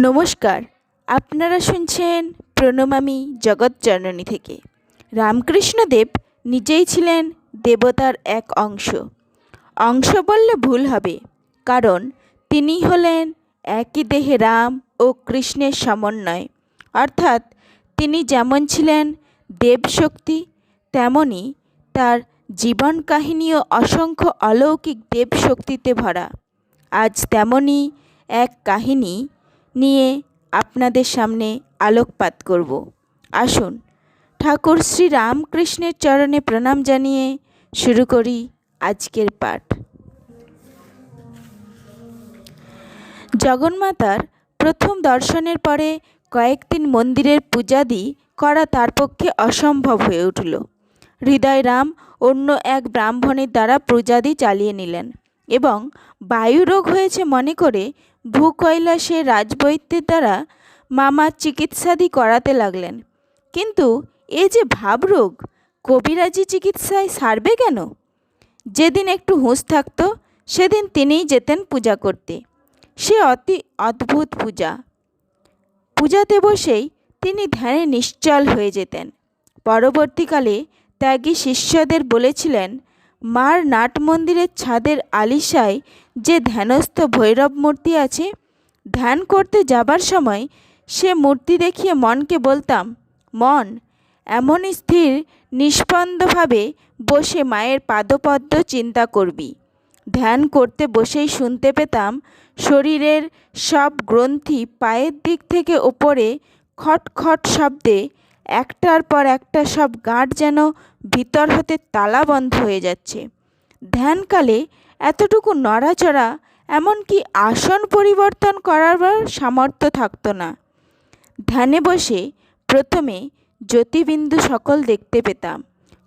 নমস্কার, আপনারা শুনছেন প্রণমামী জগৎজননী থেকে। রামকৃষ্ণদেব নিজেই ছিলেন দেবতার এক অংশ বললে ভুল হবে, কারণ তিনি হলেন একই দেহে রাম ও কৃষ্ণের সমন্বয়। অর্থাৎ তিনি যেমন ছিলেন দেবশক্তি, তেমনি তার জীবন কাহিনীও অসংখ্য অলৌকিক দেবশক্তিতে ভরা। আজ তেমনই এক কাহিনী নিয়ে আপনাদের সামনে আলোকপাত করব। আসুন ঠাকুর শ্রী রামকৃষ্ণের চরণে প্রণাম জানিয়ে শুরু করি আজকের পাঠ। জগন্মাতার প্রথম দর্শনের পরে কয়েকদিন মন্দিরের পূজাদি করা তার পক্ষে অসম্ভব হয়ে উঠল। হৃদয়রাম অন্য এক ব্রাহ্মণের দ্বারা পূজাদি চালিয়ে নিলেন এবং বায়ুরোগ হয়েছে মনে করে ভূকৈলাসে রাজবৈদ্যের দ্বারা মামার চিকিৎসাদি করাতে লাগলেন। কিন্তু এ যে ভাবরোগ, কবিরাজি চিকিৎসায় সারবে কেন? যেদিন একটু হুঁশ থাকত সেদিন তিনিই যেতেন পূজা করতে। সে অতি অদ্ভুত পূজাতে বসেই তিনি ধ্যানে নিশ্চল হয়ে যেতেন। পরবর্তীকালে ত্যাগী শিষ্যদের বলেছিলেন, মার নাট মন্দিরের ছাদের আলিশায় যে ধ্যানস্থ ভৈরব মূর্তি আছে, ধ্যান করতে যাবার সময় সে মূর্তি দেখিয়ে মনকে বলতাম, মন এমন স্থির নিষ্পন্দভাবে বসে মায়ের পাদপদ্ম চিন্তা করবি। ধ্যান করতে বসেই শুনতে পেতাম শরীরের সব গ্রন্থি পায়ের দিক থেকে ওপরে খটখট শব্দে একটার পর একটা সব গাঁট যেন ভিতর হতে তালাবন্ধ হয়ে যাচ্ছে। ধ্যানকালে এতটুকু নড়াচড়া, এমনকি আসন পরিবর্তন করার সামর্থ্য থাকত না। ধ্যানে বসে প্রথমে জ্যোতিবিন্দু সকল দেখতে পেতাম,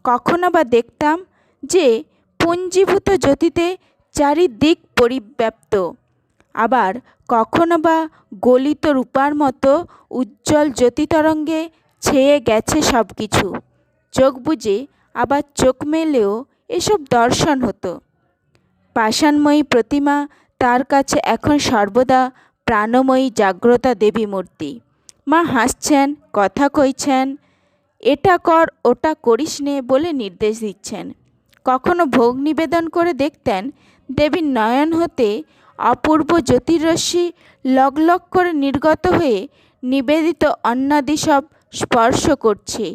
কখনো বা দেখতাম যে পুঞ্জীভূত জ্যোতিতে চারিদিক পরিব্যাপ্ত, আবার কখনো বা গলিত রূপার মতো উজ্জ্বল জ্যোতিতরঙ্গে ছেয়ে গেছে সব কিছু। চোখ বুজে আবার চোখ মেলেও এসব দর্শন হতো। পাষাণময়ী প্রতিমা তার কাছে এখন সর্বদা প্রাণময়ী জাগ্রতা দেবী মূর্তি। মা হাসছেন, কথা কইছেন, এটা কর ওটা করিস নে বলে নির্দেশ দিচ্ছেন। কখনো ভোগ নিবেদন করে দেখতেন দেবীর নয়ন হতে অপূর্ব জ্যোতিরশ্মি লগলগ করে নির্গত হয়ে নিবেদিত অন্নাদি সব স্পর্শ করছে।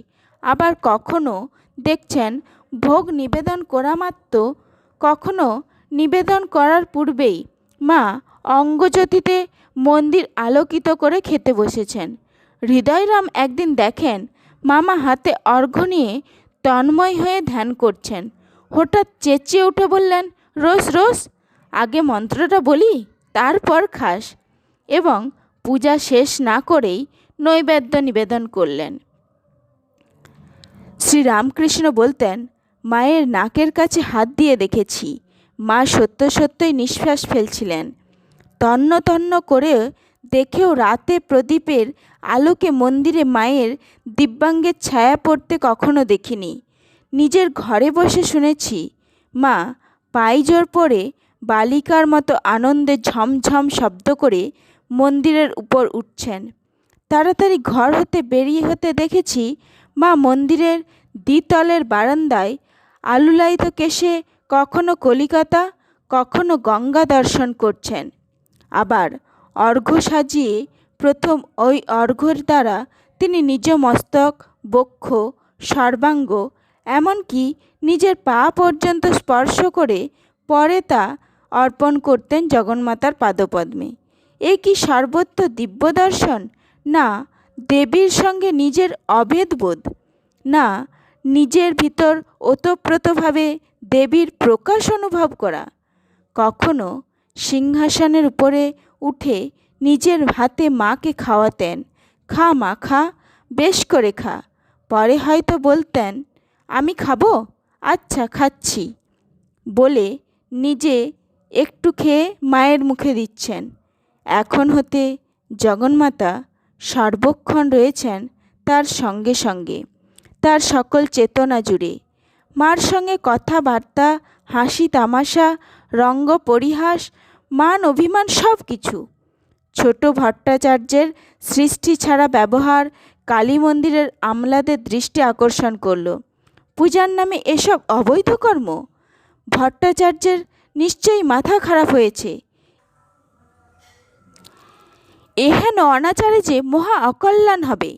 আবার কখনো দেখছেন ভোগ নিবেদন করা মাত্র, কখনো নিবেদন করার পূর্বেই মা অঙ্গজ্যোতিতে মন্দির আলোকিত করে খেতে বসেছেন। হৃদয়রাম একদিন দেখেন মামা হাতে অর্ঘ্য নিয়ে তন্ময় হয়ে ধ্যান করছেন। হঠাৎ চেঁচিয়ে উঠে বললেন, রোজ রোজ আগে মন্ত্রটা বলি, তারপর খাস। এবং পূজা শেষ না করেই নৈবেদ্য নিবেদন করলেন। শ্রীরামকৃষ্ণ বলতেন, মায়ের নাকের কাছে হাত দিয়ে দেখেছি, মা সত্য সত্যই নিঃশ্বাস ফেলছিলেন। তন্ন তন্ন করে দেখেও রাতে প্রদীপের আলোকে মন্দিরে মায়ের দিব্যাঙ্গের ছায়া পড়তে কখনো দেখিনি। নিজের ঘরে বসে শুনেছি মা পায়জোর পরে বালিকার মতো আনন্দে ঝমঝম শব্দ করে মন্দিরের উপর উঠছেন। তাড়াতাড়ি ঘর হতে বেরিয়ে হতে দেখেছি মা মন্দিরের দ্বিতলের বারান্দায় আলুলায়িত কেশে কখনো কলিকাতা, কখনো গঙ্গা দর্শন করছেন। আবার অর্ঘ্য সাজিয়ে প্রথম ওই অর্ঘ্যের দ্বারা তিনি নিজ মস্তক, বক্ষ, সর্বাঙ্গ, এমনকি নিজের পা পর্যন্ত স্পর্শ করে পরে তা অর্পণ করতেন জগন্মাতার পাদপদ্মে। এ কি সর্বত্র দিব্য দর্শন, না দেবীর সঙ্গে নিজের অভেদবোধ, না নিজের ভিতর ওতপ্রোতভাবে দেবীর প্রকাশ অনুভব করা? কখনো সিংহাসনের উপরে উঠে নিজের হাতে মাকে খাওয়াতেন, খা মা খা, বেশ করে খা। পরে হয়তো বলতেন, আমি খাবো, আচ্ছা খাচ্ছি বলে নিজে একটু খেয়ে মায়ের মুখে দিচ্ছেন। এখন হতে জগন্মাতা সর্বক্ষণ রয়েছেন তার সঙ্গে সঙ্গে, তার সকল চেতনা জুড়ে। মার সঙ্গে কথাবার্তা, হাসি তামাশা, রঙ্গ পরিহাস, মান অভিমান সব কিছু। ছোট ভট্টাচার্যের সৃষ্টি ছাড়া ব্যবহার কালী মন্দিরের আমলাদের দৃষ্টি আকর্ষণ করল। পূজার নামে এসব অবৈধ কর্ম? ভট্টাচার্যের নিশ্চয়ই মাথা খারাপ হয়েছে। এহেন অনাচারে যে মহা অকল্যাণ হবে।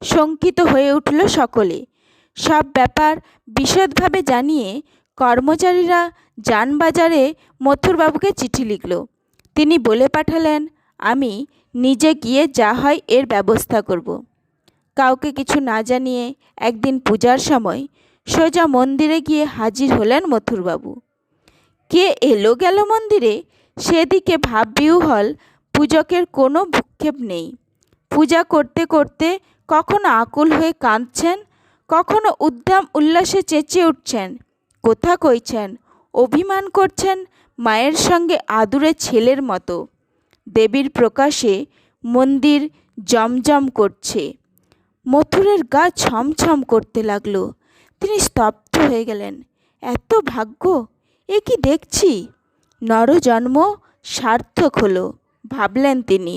শঙ্কিত হয়ে উঠল সকলে। সব ব্যাপার বিশদভাবে জানিয়ে কর্মচারীরা যানবাজারে মথুরবাবুকে চিঠি লিখল। তিনি বলে পাঠালেন, আমি নিজে গিয়ে যা হয় এর ব্যবস্থা করব। কাউকে কিছু না জানিয়ে একদিন পূজার সময় সোজা মন্দিরে গিয়ে হাজির হলেন মথুরবাবু। কে এলো গেল মন্দিরে সেদিকে ভাববিহ্বল পূজকের কোনো ভ্রুক্ষেপ নেই। পূজা করতে করতে কখনো আকুল হয়ে কাঁদছেন, কখনো উদ্দাম উল্লাসে চেঁচিয়ে উঠছেন, কথা কইছেন, অভিমান করছেন মায়ের সঙ্গে আদুরে ছেলের মতো। দেবীর প্রকাশে মন্দির জমজম করছে। মথুরের গা ছমছম করতে লাগলো। তিনি স্তব্ধ হয়ে গেলেন। এত ভাগ্য! এ কি দেখছি! নরজন্ম সার্থক হলো, ভাবলেন তিনি।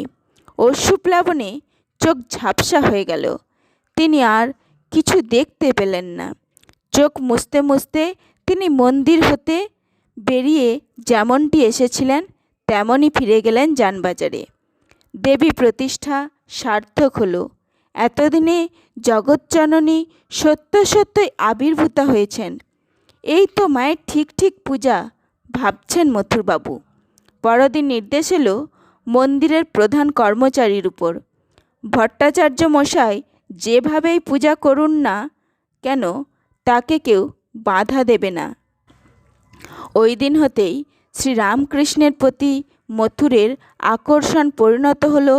অশ্রুপ্লাবনে চোখ ঝাপসা হয়ে গেল। তিনি আর কিছু দেখতে পেলেন না। চোখ মুছতে মুছতে তিনি মন্দির হতে বেরিয়ে যেমনটি এসেছিলেন তেমনই ফিরে গেলেন যানবাজারে। দেবী প্রতিষ্ঠা সার্থক হলো। এতদিনে জগজ্জননী সত্য সত্যই আবির্ভূতা হয়েছেন। এই তো মায়ের ঠিক ঠিক পূজা, ভাবছেন মথুরবাবু। পরদিন নির্দেশ এলো মন্দিরের প্রধান কর্মচারীর উপর, ভট্টাচার্য মশাই যেভাবেই পূজা করুন না কেন তাকে কেউ বাধা দেবে না। ওই দিন হতেই শ্রীরামকৃষ্ণের প্রতি মথুরের আকর্ষণ পরিণত হলো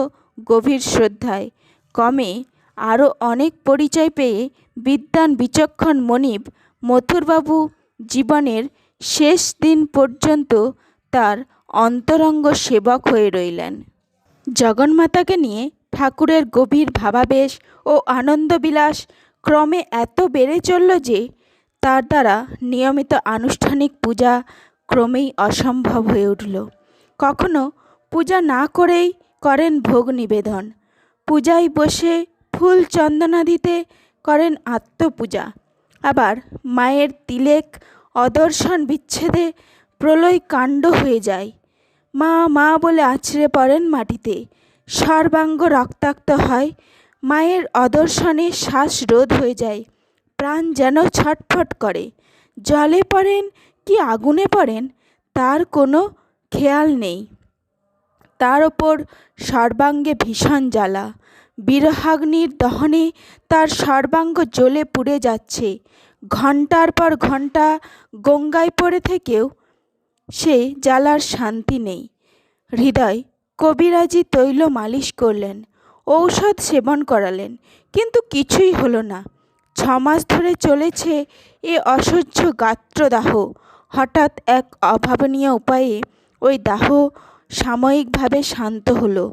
গভীর শ্রদ্ধায়। ক্রমে আরও অনেক পরিচয় পেয়ে বিদ্বান বিচক্ষণ মনিব মথুরবাবু জীবনের শেষ দিন পর্যন্ত তার অন্তরঙ্গ সেবক হয়ে রইলেন। জগন্মাতাকে নিয়ে ঠাকুরের গভীর ভাবাবেশ ও আনন্দবিলাস ক্রমে এত বেড়ে চলল যে তার দ্বারা নিয়মিত আনুষ্ঠানিক পূজা ক্রমেই অসম্ভব হয়ে উঠল। কখনো পূজা না করেই করেন ভোগ নিবেদন, পূজায় বসে ফুল চন্দনাদিতে করেন আত্মপূজা। আবার মায়ের তিলেক অদর্শন বিচ্ছেদে প্রলয় কাণ্ড হয়ে যায়। মা মা বলে আছড়ে পড়েন মাটিতে, সর্বাঙ্গ রক্তাক্ত হয়। মায়ের অদর্শনে শ্বাস রোধ হয়ে যায়, প্রাণ যেন ছটফট করে। জলে পড়েন কি আগুনে পড়েন তার কোনো খেয়াল নেই। তার ওপর সর্বাঙ্গে ভীষণ জ্বালা, বিরহাগ্নির দহনে তার সর্বাঙ্গ জ্বলে পুড়ে যাচ্ছে। ঘণ্টার পর ঘণ্টা গঙ্গায় পড়ে থেকেও সে জ্বালার শান্তি নেই। হৃদয় কবিরাজি তৈল মালিশ করলেন, ঔষধ সেবন করালেন, কিন্তু কিছুই হলো না। 6 মাস ধরে চলেছে এ অসহ্য গাত্রদাহ। হঠাৎ এক অভাবনীয় উপায়ে ওই দাহ সাময়িকভাবে শান্ত হলো।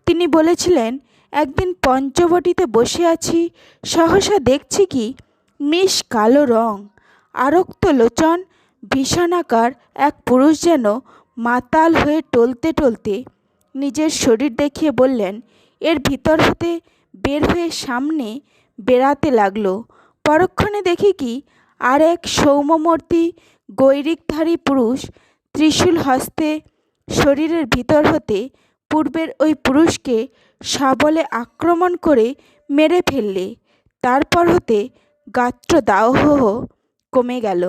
তিনি বলেছিলেন, একদিন পঞ্চবটিতে বসে আছি, সহসা দেখছি কি মিশ কালো রং, আরক্ত লোচন, ভীষণাকার এক পুরুষ যেন মাতাল হয়ে টলতে টলতে নিজের শরীর দেখিয়ে বললেন, এর ভিতর হতে বের হয়ে সামনে বেড়াতে লাগলো। পরক্ষণে দেখি কি আর এক সৌম্যমূর্তি গৈরিকধারী পুরুষ ত্রিশূল হস্তে শরীরের ভিতর হতে পূর্বের ওই পুরুষকে সবলে আক্রমণ করে মেরে ফেললে। তারপর হতে গাত্রদাহ কমে গেল।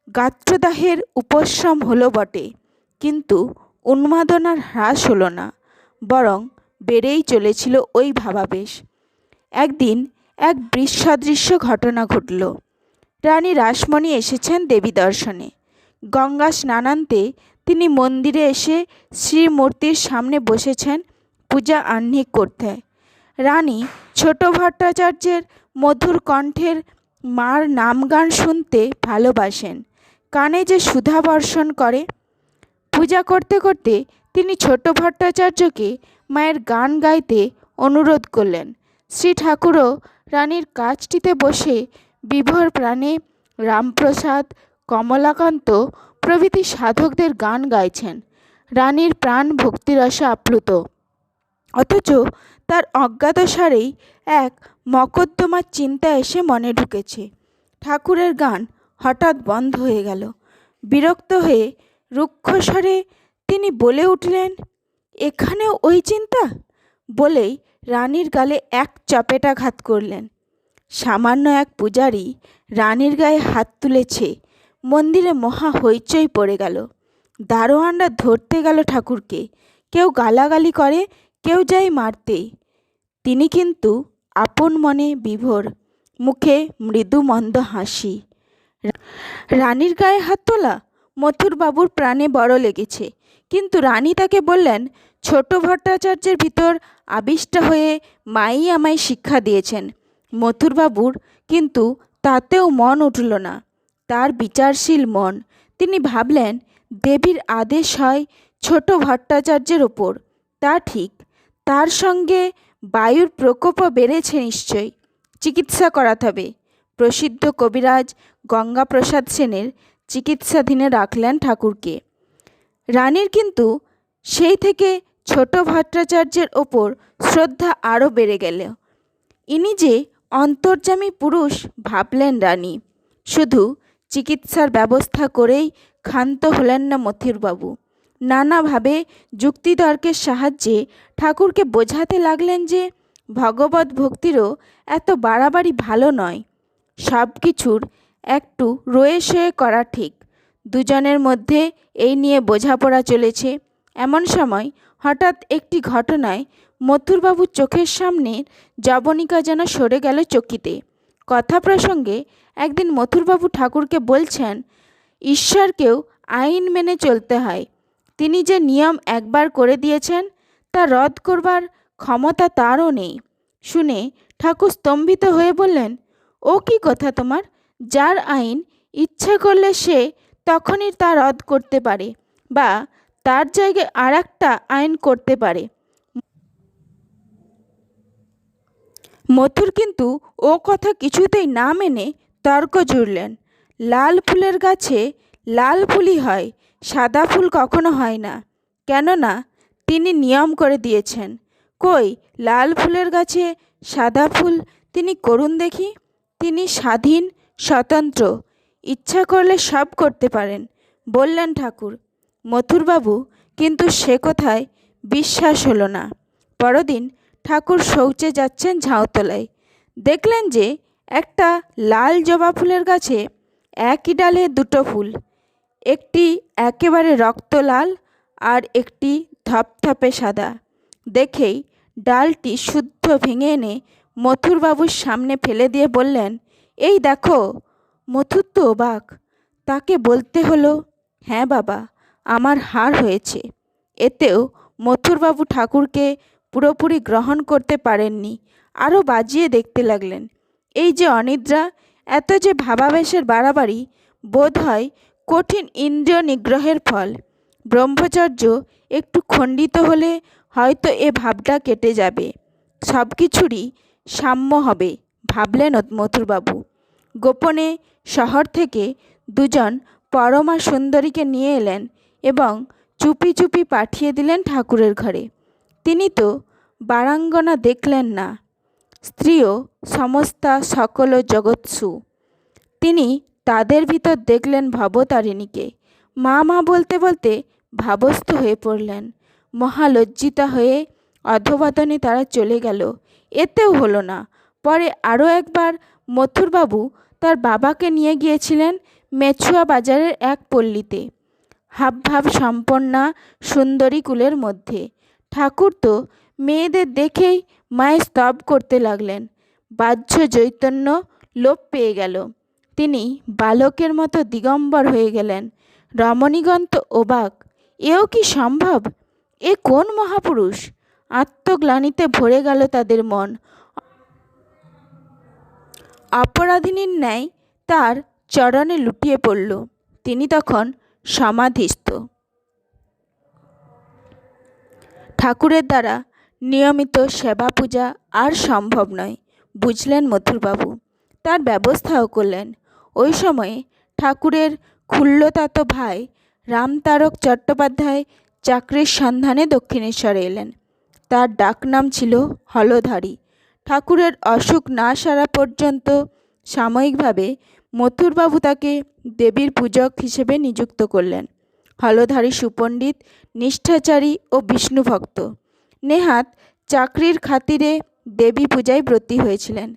গাত্রদাহের উপশম হলো বটে, কিন্তু উন্মাদনার হ্রাস হলো না, বরং বেড়েই চলেছিল ওই ভাবাবেশ। একদিন এক বৃষদৃশ্য ঘটনা ঘটল। রানী রাসমণি এসেছেন দেবী দর্শনে। গঙ্গা স্নানান্তে তিনি মন্দিরে এসে শ্রীমূর্তির সামনে বসেছেন পূজা আহ্নিক করতে। রানী ছোট ভট্টাচার্যের মধুর কণ্ঠের মার নামগান শুনতে ভালোবাসেন, কানে যে সুধা বর্ষণ করে। পূজা করতে করতে তিনি ছোট ভট্টাচার্যকে মায়ের গান গাইতে অনুরোধ করলেন। শ্রী ঠাকুরও রানীর কাছটিতে বসে বিভোর প্রাণে রামপ্রসাদ, কমলাকান্ত প্রভৃতি সাধকদের গান গাইছেন। রানীর প্রাণ ভক্তিরসে আপ্লুত। অথচ তার অজ্ঞাতসারেই এক মকদ্দমার চিন্তা এসে মনে ঢুকেছে। ঠাকুরের গান হঠাৎ বন্ধ হয়ে গেল। বিরক্ত হয়ে রুক্ষস্বরে তিনি বলে উঠলেন, এখানেও ওই চিন্তা? বলেই রানীর গালে এক চপেটাঘাত করলেন। সামান্য এক পূজারী রানীর গায়ে হাত তুলেছে, মন্দিরে মহা হইচই পড়ে গেল। দারোয়ানরা ধরতে গেল ঠাকুরকে, কেউ গালাগালি করে, কেউ যায় মারতে। তিনি কিন্তু আপন মনে বিভোর, মুখে মৃদু মন্দ হাসি। রানীর গায়ে হাত তোলা মথুরবাবুর প্রাণে বড় লেগেছে, কিন্তু রানী তাকে বললেন, ছোট ভট্টাচার্যের ভিতর আবিষ্ট হয়ে মাই আমায় শিক্ষা দিয়েছেন। মথুরবাবুর কিন্তু তাতেও মন উঠল না, তার বিচারশীল মন। তিনি ভাবলেন, দেবীর আদেশ হয় ছোট ভট্টাচার্যের ওপর, তা ঠিক, তার সঙ্গে বায়ুর প্রকোপও বেড়েছে নিশ্চয়ই, চিকিৎসা করাতে হবে। প্রসিদ্ধ কবিরাজ গঙ্গাপ্রসাদ সেনের চিকিৎসাধীনে রাখলেন ঠাকুরকে। রানীর কিন্তু সেই থেকে ছোট ভট্টাচার্যের ওপর শ্রদ্ধা আরও বেড়ে গেল। ইনি যে অন্তর্যামী পুরুষ ভাবলেন রানী। শুধু চিকিৎসার ব্যবস্থা করেই ক্ষান্ত হলেন না মথুরবাবু। নানাভাবে যুক্তিতর্কের সাহায্যে ঠাকুরকে বোঝাতে লাগলেন যে ভগবত ভক্তিরও এত বাড়াবাড়ি ভালো নয়, সব কিছুর একটু রয়ে সয়ে করা ঠিক। দুজনের মধ্যে এই নিয়ে বোঝাপড়া চলেছে। এমন সময় হঠাৎ একটি ঘটনায় মথুরবাবুর চোখের সামনের জবনিকা যেন সরে গেল চকিতে। কথা প্রসঙ্গে একদিন মথুরবাবু ঠাকুরকে বলছেন, ঈশ্বরকেও আইন মেনে চলতে হয়। তিনি যে নিয়ম একবার করে দিয়েছেন তা রদ করবার ক্ষমতা তারও নেই। শুনে ঠাকুর স্তম্ভিত হয়ে বললেন, ও কি কথা তোমার? যার আইন ইচ্ছা করলে সে তখনই তা রদ করতে পারে বা তার জায়গায় আর একটা আইন করতে পারে। মথুর কিন্তু ও কথা কিছুতেই না মেনে তর্ক জুড়লেন। লাল ফুলের গাছে লাল ফুলই হয়, সাদা ফুল কখনো হয় না, কেননা তিনি নিয়ম করে দিয়েছেন। কই লাল ফুলের গাছে সাদা ফুল তিনি করুন দেখি। তিনি স্বাধীন, স্বতন্ত্র, ইচ্ছা করলে সব করতে পারেন, বললেন ঠাকুর। মথুরবাবু কিন্তু সে কথায় বিশ্বাস হলো না। পরদিন ঠাকুর শৌচে যাচ্ছেন ঝাউতলায়। দেখলেন যে একটা লাল জবা ফুলের গাছে একই ডালে দুটো ফুল, একটি একেবারে রক্ত লাল আর একটি ধপধপে সাদা। দেখেই ডালটি শুদ্ধ ভেঙে এনে মথুরবাবুর সামনে ফেলে দিয়ে বললেন, এই দেখো। মথুর তো অবাক। তাকে বলতে হলো, হ্যাঁ বাবা, আমার হার হয়েছে। এতেও মথুরবাবু ঠাকুরকে পুরোপুরি গ্রহণ করতে পারেননি, আরও বাজিয়ে দেখতে লাগলেন। এই যে অনিদ্রা, এত যে ভাবাবেশের বাড়াবাড়ি, বোধ হয় কঠিন ইন্দ্রিয় নিগ্রহের ফল। ব্রহ্মচর্য একটু খণ্ডিত হলে হয়তো এ ভাবটা কেটে যাবে, সব কিছুরই সাম্য হবে, ভাবলেন মথুরবাবু। গোপনে শহর থেকে দুজন পরমা সুন্দরীকে নিয়ে এলেন এবং চুপি চুপি পাঠিয়ে দিলেন ঠাকুরের ঘরে। তিনি তো বারাঙ্গনা দেখলেন না, স্ত্রীও সমস্তা সকল জগৎসু। তিনি তাদের ভিতর দেখলেন ভবতারিণীকে। মা মা বলতে বলতে ভাবস্থ হয়ে পড়লেন। মহালজ্জিতা হয়ে অধোবদনে তারা চলে গেল। এতেও হলো না। পরে আরও একবার মথুরবাবু তার বাবাকে নিয়ে গিয়েছিলেন মেছুয়া বাজারের এক পল্লীতে, হাবভাব সম্পন্না সুন্দরী কুলের মধ্যে। ঠাকুর তো মেয়েদের দেখেই মায়ের স্তব করতে লাগলেন। বাহ্য চৈতন্য লোপ পেয়ে গেল। তিনি বালকের মতো দিগম্বর হয়ে গেলেন। রমণীগণ তো অবাক, এও কি সম্ভব? এ কোন মহাপুরুষ? আত্মগ্লানিতে ভরে গেল তাদের মন। অপরাধিনীর ন্যায় তার চরণে লুটিয়ে পড়ল। তিনি তখন সমাধিস্থ। ঠাকুরের দ্বারা নিয়মিত সেবা পূজা আর সম্ভব নয়, বুঝলেন মথুরবাবু। তার ব্যবস্থাও করলেন। ওই সময়ে ঠাকুরের ক্ষুল্লতাতো ভাই রামতারক চট্টোপাধ্যায় চাকরির সন্ধানে দক্ষিণেশ্বরে এলেন। তার ডাকনাম ছিল হলধারী। ঠাকুরের অসুখ না সারা পর্যন্ত সাময়িকভাবে মথুরবাবু তাকে দেবীর পূজক হিসেবে নিযুক্ত করলেন। হলধারী সুপণ্ডিত, নিষ্ঠাচারী ও বিষ্ণুভক্ত। নেহাত চাকরির খাতিরে দেবী পূজায় ব্রতী হয়েছিলেন।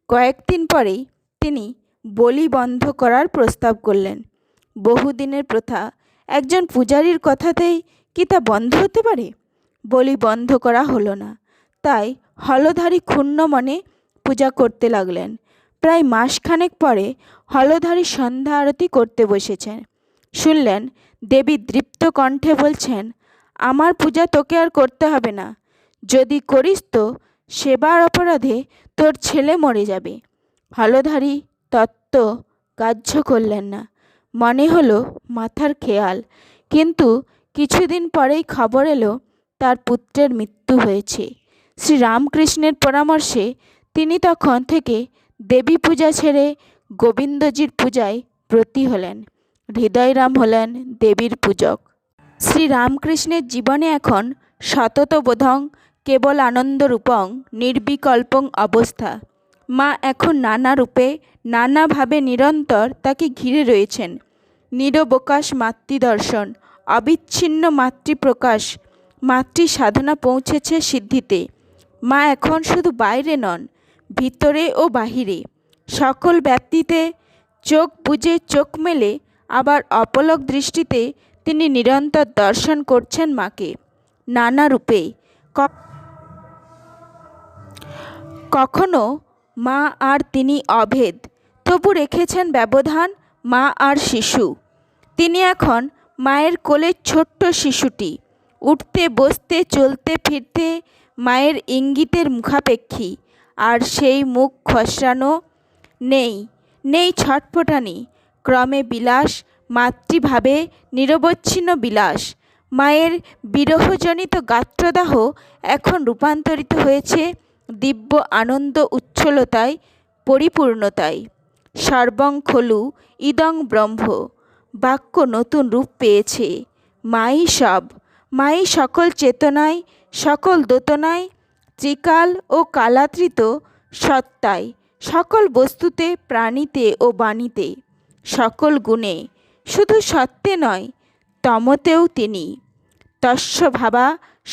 কয়েকদিন পরেই তিনি বলি বন্ধ করার প্রস্তাব করলেন। বহুদিনের প্রথা, একজন পূজারীর কথাতেই কি তা বন্ধ হতে পারে? বলি বন্ধ করা হলো না। তাই হলধারী ক্ষুণ্ণ মনে পূজা করতে লাগলেন। প্রায় মাসখানেক পরে হলধারী সন্ধ্যা আরতি করতে বসেছেন। শুনলেন দেবী দৃপ্ত কণ্ঠে বলছেন, আমার পূজা তোকে আর করতে হবে না। যদি করিস তো সেবার অপরাধে তোর ছেলে মরে যাবে। হলধারী তত্ত্ব গ্রাহ্য করলেন না। মনে হলো মাথার খেয়াল। কিন্তু কিছুদিন পরেই খবর এলো তার পুত্রের মৃত্যু হয়েছে। শ্রীরামকৃষ্ণের পরামর্শে তিনি তখন থেকে দেবী পূজা ছেড়ে গোবিন্দজির পূজায় ব্রতী হলেন। হৃদয়রাম হলেন দেবীর পূজক। শ্রীরামকৃষ্ণের জীবনে এখন সততবোধং কেবল আনন্দরূপং নির্বিকল্পং অবস্থা। মা এখন নানা রূপে নানাভাবে নিরন্তর তাকে ঘিরে রয়েছেন। নিরবকাশ মাতৃদর্শন, অবিচ্ছিন্ন মাতৃপ্রকাশ, মাতৃ সাধনা পৌঁছেছে সিদ্ধিতে। মা এখন শুধু বাইরে নন, ভিতরে ও বাহিরে, সকল ব্যাপ্তিতে। চোখ বুজে চোখ মেলে আবার অপলক দৃষ্টিতে তিনি নিরন্তর দর্শন করছেন মাকে নানা রূপে। কখনো মা আর তিনি অভেদ, তবু রেখেছেন ব্যবধান মা আর শিশু। তিনি এখন মায়ের কোলের ছোট্ট শিশুটি, উঠতে বসতে চলতে ফিরতে মায়ের ইঙ্গিতের মুখাপেক্ষী। আর সেই মুখ খসড়ানো নেই, নেই ছটফটানি। ক্রমে বিলাস, মাতৃভাবে নিরবচ্ছিন্ন বিলাস। মায়ের বিরহজনিত গাত্রদাহ এখন রূপান্তরিত হয়েছে দিব্য আনন্দ উচ্ছলতায়, পরিপূর্ণতায়। সর্বং খলু ইদং ব্রহ্ম, বাক্য নতুন রূপ পেয়েছে। মাই সব, মাই সকল চেতনায়, সকল দোতনায়, ত্রিকাল ও কালাতীত সত্তায়, সকল বস্তুতে, প্রাণীতে ও বাণীতে, সকল গুণে, শুধু সত্যে নয় তমতেও তিনি। তস্য ভাবা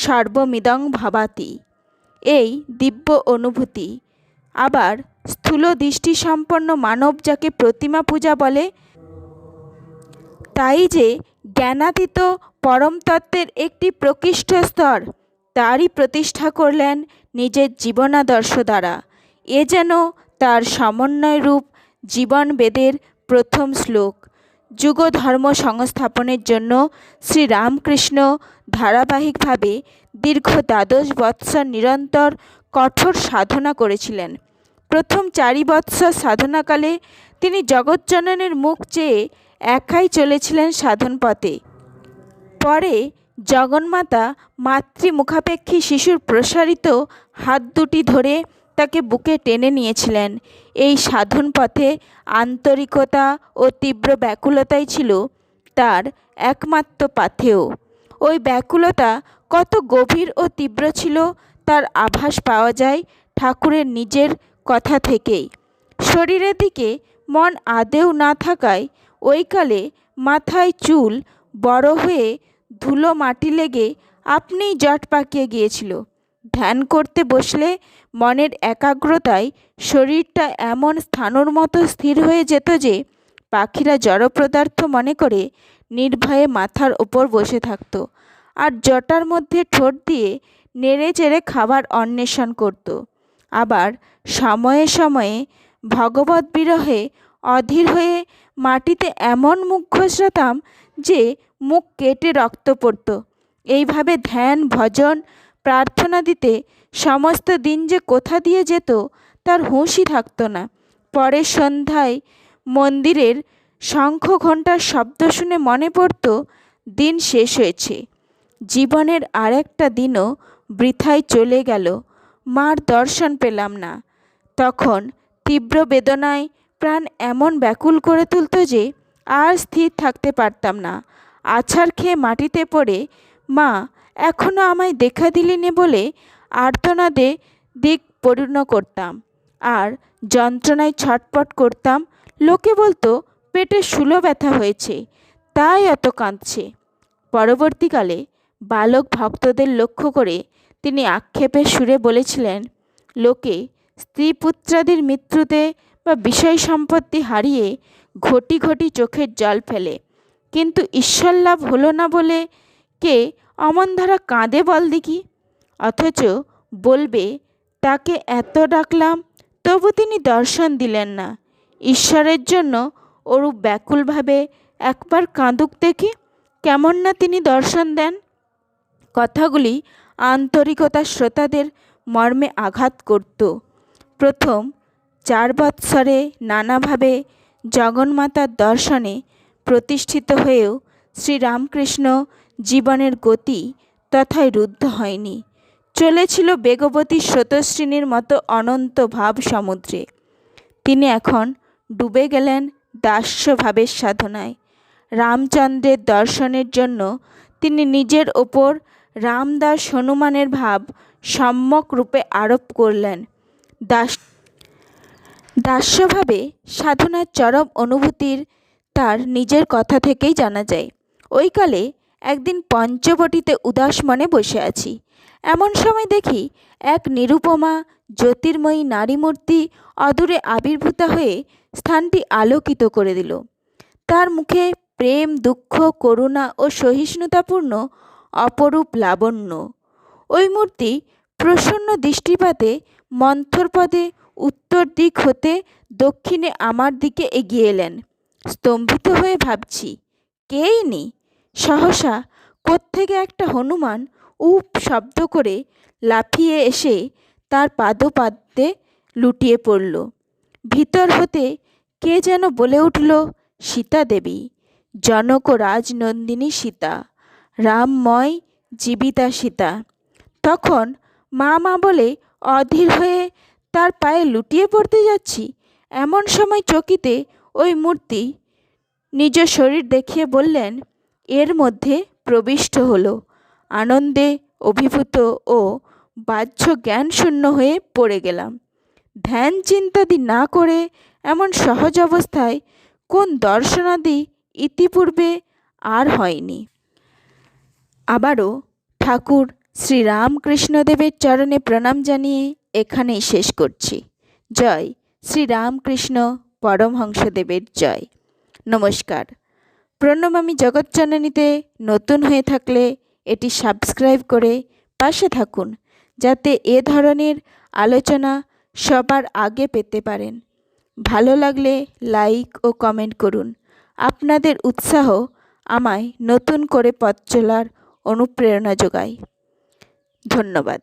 সর্বমিদং ভাবাতি। এই দিব্য অনুভূতি। আবার স্থূল দৃষ্টিসম্পন্ন মানব যাকে প্রতিমা পূজা বলে, তাই যে জ্ঞানাতীত পরম তত্ত্বের একটি প্রকৃষ্ট স্তর, তারই প্রতিষ্ঠা করলেন নিজের জীবনাদর্শ দ্বারা। এ যেন তার সমন্বয় রূপ জীবন বেদের প্রথম শ্লোক। যুগ ধর্ম সংস্থাপনের জন্য শ্রীরামকৃষ্ণ ধারাবাহিকভাবে দীর্ঘ 12 বৎসর নিরন্তর কঠোর সাধনা করেছিলেন। প্রথম 4 বৎসর সাধনাকালে তিনি জগজ্জননীর মুখ চেয়ে একাই চলেছিলেন সাধন পথে। পরে জগন্মাতা মাতৃমুখাপেক্ষী শিশুর প্রসারিত হাত দুটি ধরে তাকে বুকে টেনে নিয়েছিলেন। এই সাধন পথে আন্তরিকতা ও তীব্র ব্যাকুলতাই ছিল তার একমাত্র পাথেয়। ওই ব্যাকুলতা কত গভীর ও তীব্র ছিল তার আভাস পাওয়া যায় ঠাকুরের নিজের কথা থেকেই। শরীরের দিকে মন আদেও না থাকায় ওইকালে মাথায় চুল বড় হয়ে ধুলো মাটি লেগে আপনিই জট পাকিয়ে গিয়েছিল। ধ্যান করতে বসলে মনের একাগ্রতায় শরীরটা এমন স্থাণুর মতো স্থির হয়ে যেত যে পাখিরা জড় পদার্থ মনে করে নির্ভয়ে মাথার ওপর বসে থাকত আর জটার মধ্যে ঠোঁট দিয়ে নেড়ে চেড়ে খাবার অন্বেষণ করত। আবার সময়ে সময়ে ভগবত বিরহে অধীর হয়ে মাটিতে এমন মুখ ঘষরাতাম যে মুখ কেটে রক্ত পড়ত। এইভাবে ধ্যান, ভজন, প্রার্থনা দিতে সমস্ত দিন যে কোথা দিয়ে যেত তার হুঁশই থাকত না। পরের সন্ধ্যায় মন্দিরের শঙ্খ ঘণ্টার শব্দ শুনে মনে পড়ত দিন শেষ হয়েছে। জীবনের আরেকটা দিনও বৃথায় চলে গেল, মার দর্শন পেলাম না। তখন তীব্র বেদনায় প্রাণ এমন ব্যাকুল করে তুলত যে আর স্থির থাকতে পারতাম না। আছাড় খেয়ে মাটিতে পড়ে মা এখনো আমায় দেখা দিলি নে বলে আর্তনাদে দিক পূর্ণ করতাম আর যন্ত্রণায় ছটপট করতাম। লোকে বলতো পেটে শুলো ব্যথা হয়েছে, তাই এত কাঁদছে। পরবর্তীকালে বালক ভক্তদের লক্ষ্য করে তিনি আক্ষেপের সুরে বলেছিলেন, লোকে স্ত্রী পুত্রাদির মৃত্যুতে বা বিষয় সম্পত্তি হারিয়ে ঘটি ঘটি চোখের জল ফেলে, কিন্তু ঈশ্বর লাভ হলো না বলে কে অমন ধারা কাঁদে বল দেখি। অথচ বলবে তাকে এত ডাকলাম তবু তিনি দর্শন দিলেন না। ঈশ্বরের জন্য ওরূপ ব্যাকুলভাবে একবার কাঁদুক দেখি, কেমন না তিনি দর্শন দেন। কথাগুলি আন্তরিকতার শ্রোতাদের মর্মে আঘাত করত। প্রথম 4 বৎসরে নানাভাবে জগন্মাতার দর্শনে প্রতিষ্ঠিত হয়েও শ্রীরামকৃষ্ণ জীবনের গতি তথায় রুদ্ধ হয়নি, চলেছিল বেগবতী স্রোতস্বিনীর মতো অনন্ত ভাব সমুদ্রে। তিনি এখন ডুবে গেলেন দাস্যভাবের সাধনায়। রামচন্দ্রের দর্শনের জন্য তিনি নিজের ওপর রামদাস হনুমানের ভাব সম্যক রূপে আরোপ করলেন। দাস্যভাবে সাধনার চরম অনুভূতির তার নিজের কথা থেকেই জানা যায়। ওই কালে একদিন পঞ্চবটিতে উদাস মনে বসে আছি, এমন সময় দেখি এক নিরুপমা জ্যোতির্ময়ী নারীমূর্তি অদূরে আবির্ভূতা হয়ে স্থানটি আলোকিত করে দিল। তার মুখে প্রেম, দুঃখ, করুণা ও সহিষ্ণুতাপূর্ণ অপরূপ লাবণ্য। ওই মূর্তি প্রসন্ন দৃষ্টিপাতে মন্থরপদে উত্তর দিক হতে দক্ষিণে আমার দিকে এগিয়ে এলেন। স্তম্ভিত হয়ে ভাবছি, কেই নি। সহসা কোত্থেকে একটা হনুমান উপ শব্দ করে লাফিয়ে এসে তার পাদপাদ্যে লুটিয়ে পড়ল। ভিতর হতে কে যেন বলে উঠল, সীতা দেবী, জনক রাজনন্দিনী সীতা, রামময় জীবিতা সীতা। তখন মা মা বলে অধীর হয়ে তার পায়ে লুটিয়ে পড়তে যাচ্ছি, এমন সময় চকিতে ওই মূর্তি নিজ শরীর দেখিয়ে বললেন, এর মধ্যে প্রবিষ্ট হলো। আনন্দে অভিভূত ও বাহ্য জ্ঞানশূন্য হয়ে পড়ে গেলাম। ধ্যান চিন্তাদি না করে এমন সহজ অবস্থায় কোন দর্শনাদি ইতিপূর্বে আর হয়নি। আবারও ঠাকুর শ্রীরামকৃষ্ণদেবের চরণে প্রণাম জানিয়ে এখানেই শেষ করছি। জয় শ্রীরামকৃষ্ণ পরমহংসদেবের জয়। নমস্কার। প্রণমামি জগৎজননীতে নতুন হয়ে থাকলে এটি সাবস্ক্রাইব করে পাশে থাকুন, যাতে এ ধরনের আলোচনা সবার আগে পেতে পারেন। ভালো লাগলে লাইক ও কমেন্ট করুন। আপনাদের উৎসাহ আমায় নতুন করে পথ চলার অনুপ্রেরণা যোগায়। ধন্যবাদ।